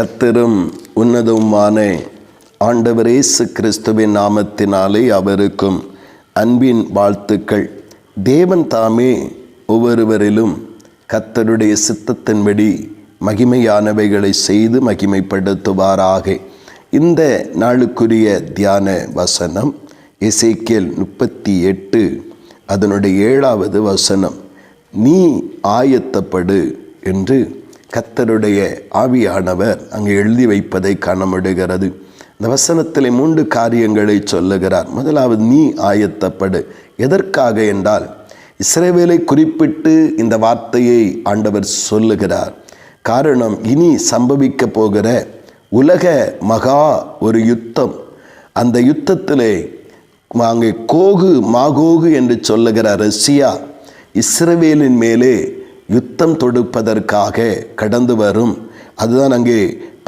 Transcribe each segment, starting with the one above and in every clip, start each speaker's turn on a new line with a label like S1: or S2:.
S1: கர்த்தரும் உன்னதவுமான ஆண்டவர் இயேசு கிறிஸ்துவின் நாமத்தினாலே அவருக்கும் அன்பின் வாழ்த்துக்கள். தேவன் தாமே ஒவ்வொருவரிலும் கர்த்தருடைய சித்தத்தின்படி மகிமையானவைகளை செய்து மகிமைப்படுத்துவாராக. இந்த நாளுக்குரிய தியான வசனம் எசேக்கியேல் 38 அதனுடைய 7வது வசனம். நீ ஆயத்தப்படு என்று கர்த்தருடைய ஆவியானவர் அங்கே எழுதி வைப்பதை காண முடிகிறது. இந்த வசனத்தில் 3 காரியங்களை சொல்லுகிறார். முதலாவது, நீ ஆயத்தப்படு. எதற்காக என்றால், இஸ்ரவேலை குறிப்பிட்டு இந்த வார்த்தையை ஆண்டவர் சொல்லுகிறார். காரணம், இனி சம்பவிக்க போகிற உலக மகா ஒரு யுத்தம். அந்த யுத்தத்திலே அங்கே கோகு மாகோகு என்று சொல்லுகிற ரஷ்யா இஸ்ரவேலின் மேலே யுத்தம் தொடுப்பதற்காக கடந்து வரும். அதுதான் அங்கே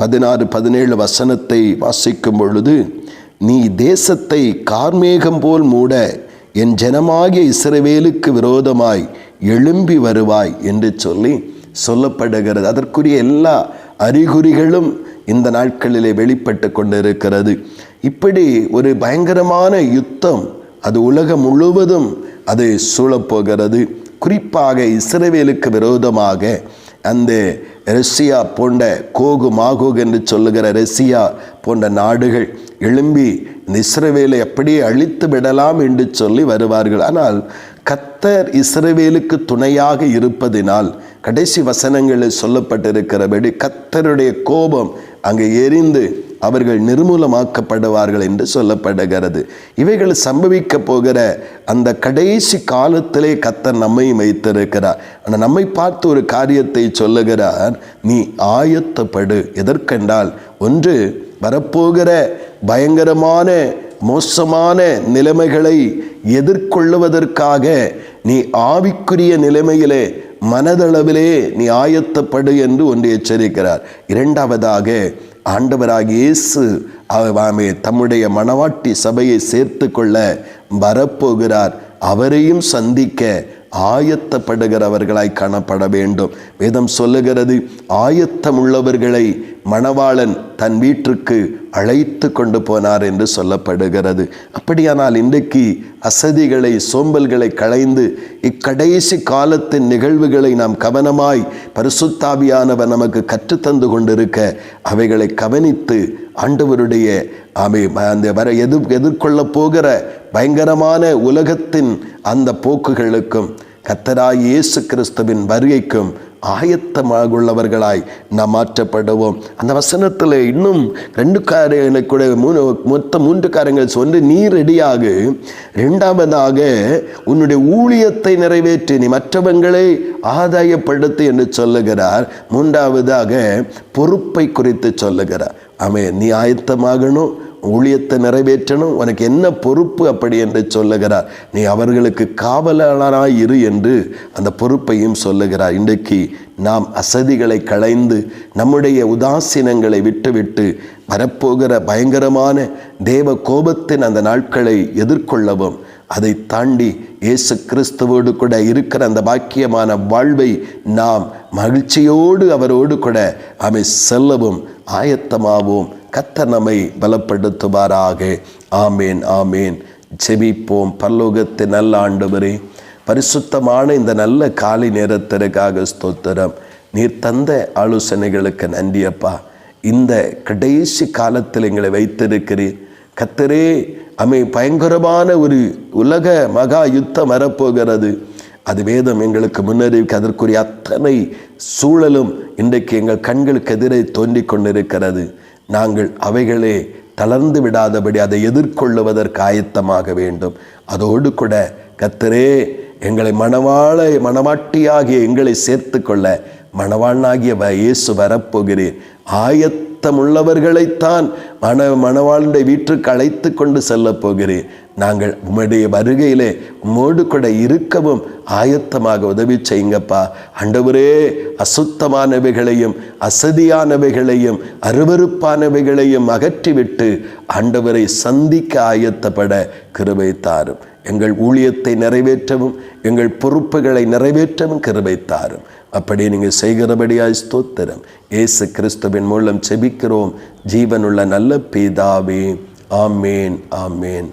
S1: 16-17 வசனத்தை வாசிக்கும் பொழுது, நீ தேசத்தை கார்மேகம் போல் மூட என் ஜனமாகிய இஸ்ரவேலுக்கு விரோதமாய் எழும்பி வருவாய் என்று சொல்லப்படுகிறது. அதற்குரிய எல்லா அறிகுறிகளும் இந்த நாட்களிலே வெளிப்பட்டு கொண்டிருக்கிறது. இப்படி ஒரு பயங்கரமான யுத்தம் அது உலகம் முழுவதும் அது சூழப்போகிறது. குறிப்பாக இஸ்ரவேலுக்கு விரோதமாக அந்த ரஷ்யா போன்ற கோகு மாகோகு என்று சொல்லுகிற ரஷ்யா போன்ற நாடுகள் எழும்பி இந்த இஸ்ரவேலை அப்படியே அழித்து விடலாம் என்று சொல்லி வருவார்கள். ஆனால் கர்த்தர் இஸ்ரவேலுக்கு துணையாக இருப்பதினால் கடைசி வசனங்களில் சொல்லப்பட்டிருக்கிறபடி கர்த்தருடைய கோபம் அங்கே எரிந்து அவர்கள் நிர்மூலமாக்கப்படுவார்கள் என்று சொல்லப்படுகிறது. இவைகள் சம்பவிக்க போகிற அந்த கடைசி காலத்திலே கர்த்தர் நம்மை வைத்திருக்கிறார். ஆனால் நம்மை பார்த்து ஒரு காரியத்தை சொல்லுகிறார், நீ ஆயத்தப்படு. எதற்கென்றால், ஒன்று, வரப்போகிற பயங்கரமான மோசமான நிலைமைகளை எதிர்கொள்ளுவதற்காக நீ ஆவிக்குரிய நிலைமையிலே மனதளவிலே நீ ஆயத்தப்படு என்று ஒன்று எச்சரிக்கிறார். இரண்டாவதாக, ஆண்டவராகிய இயேசு தம்முடைய மணவாட்டி சபையை சேர்த்து கொள்ள வரப்போகிறார். அவரையும் சந்திக்க ஆயத்தப்படுகிறவர்களாய் காணப்பட வேண்டும். வேதம் சொல்லுகிறது, ஆயத்தம் உள்ளவர்களை மணவாளன் தன் வீட்டிற்கு அழைத்து கொண்டு போனார் என்று சொல்லப்படுகிறது. அப்படியானால் இன்றைக்கு அசதிகளை சோம்பல்களை களைந்து இக்கடைசி காலத்தின் நிகழ்வுகளை நாம் கவனமாய் பரிசுத்தாவியானவர் நமக்கு கற்றுத்தந்து கொண்டிருக்க அவைகளை கவனித்து ஆண்டவருடைய எதிர்கொள்ளப் போகிற பயங்கரமான உலகத்தின் அந்த போக்குகளுக்கும் கர்த்தராகிய இயேசு கிறிஸ்துவின் வருகைக்கும் ஆயத்தமாக உள்ளவர்களாய் நாம் மாற்றப்படுவோம். அந்த வசனத்தில் இன்னும் 2 காரியங்களை கூட மொத்தம் 3 காரியங்கள் சொல்லி, நீ ரெடியாக. இரண்டாவதாக, உன்னுடைய ஊழியத்தை நிறைவேற்றி நீ மற்றவங்களை ஆதாயப்படுத்து என்று சொல்லுகிறார். மூன்றாவதாக, பொறுப்பை குறித்து சொல்லுகிறார். நீ ஆயத்தமாகணும், ஊழியத்தை நிறைவேற்றணும், உனக்கு என்ன பொறுப்பு அப்படி என்று சொல்லுகிறார். நீ அவர்களுக்கு காவலாளராய் இரு என்று அந்த பொறுப்பையும் சொல்லுகிறார். இன்றைக்கு நாம் அசதிகளை களைந்து நம்முடைய உதாசீனங்களை விட்டுவிட்டு வரப்போகிற பயங்கரமான தேவ கோபத்தின் அந்த நாட்களை எதிர்கொள்ளவும், அதை தாண்டி இயேசு கிறிஸ்துவோடு கூட இருக்கிற அந்த பாக்கியமான வாழ்வை நாம் மகிழ்ச்சியோடு அவரோடு கூட செல்லவும் ஆயத்தமாவோம். கர்த்தர் நம்மை பலப்படுத்துவாராக. ஆமேன், ஆமேன். ஜெபிப்போம். பரலோகத்தின் நல்ல ஆண்டவரே, பரிசுத்தமான இந்த நல்ல காலை நேரத்திற்காக ஸ்தோத்திரம். நீர் தந்த ஆலோசனைகளுக்கு நன்றி அப்பா. இந்த கடைசி காலத்தில் எங்களை வைத்திருக்கிறீர் கர்த்தரே. பயங்கரமான ஒரு உலக மகா யுத்தம் வரப்போகிறது. அது வேதம் எங்களுக்கு முன்னறிவிக்க அதற்குரிய அத்தனை சூழலும் இன்றைக்கு எங்கள் கண்களுக்கு எதிரே தோன்றிக் கொண்டிருக்கிறது. நாங்கள் அவைகளே தளர்ந்து விடாதபடி அதை எதிர்கொள்ளுவதற்கு ஆயத்தமாக வேண்டும். அதோடு கூட கர்த்தரே, எங்களை மணவாட்டியாகிய எங்களை சேர்த்து கொள்ள மணவாளனாகிய இயேசு வரப்போகிறீர். ஆயத்தமுள்ளவர்களைத்தான் மணவாளனுடைய வீட்டுக்கு அழைத்து கொண்டு செல்ல போகிறீர். நாங்கள் உம்முடைய வருகையிலே உம்மோடு கூட இருக்கவும் ஆயத்தமாக உதவி செய்யுங்கப்பா. ஆண்டவரே, அசுத்தமானவைகளையும் அசதியானவைகளையும் அருவருப்பானவைகளையும் அகற்றிவிட்டு ஆண்டவரை சந்திக்க ஆயத்தப்பட கிருபை தாரும். எங்கள் ஊழியத்தை நிறைவேற்றவும் எங்கள் பொறுப்புகளை நிறைவேற்றவும் கிருபை தாரும். அப்படி நீங்கள் செய்கிறபடியாய் ஸ்தோத்திரம். இயேசு கிறிஸ்துவின் மூலம் செபிக்கிறோம் ஜீவனுள்ள நல்ல பிதாவே. ஆமேன், ஆமேன்.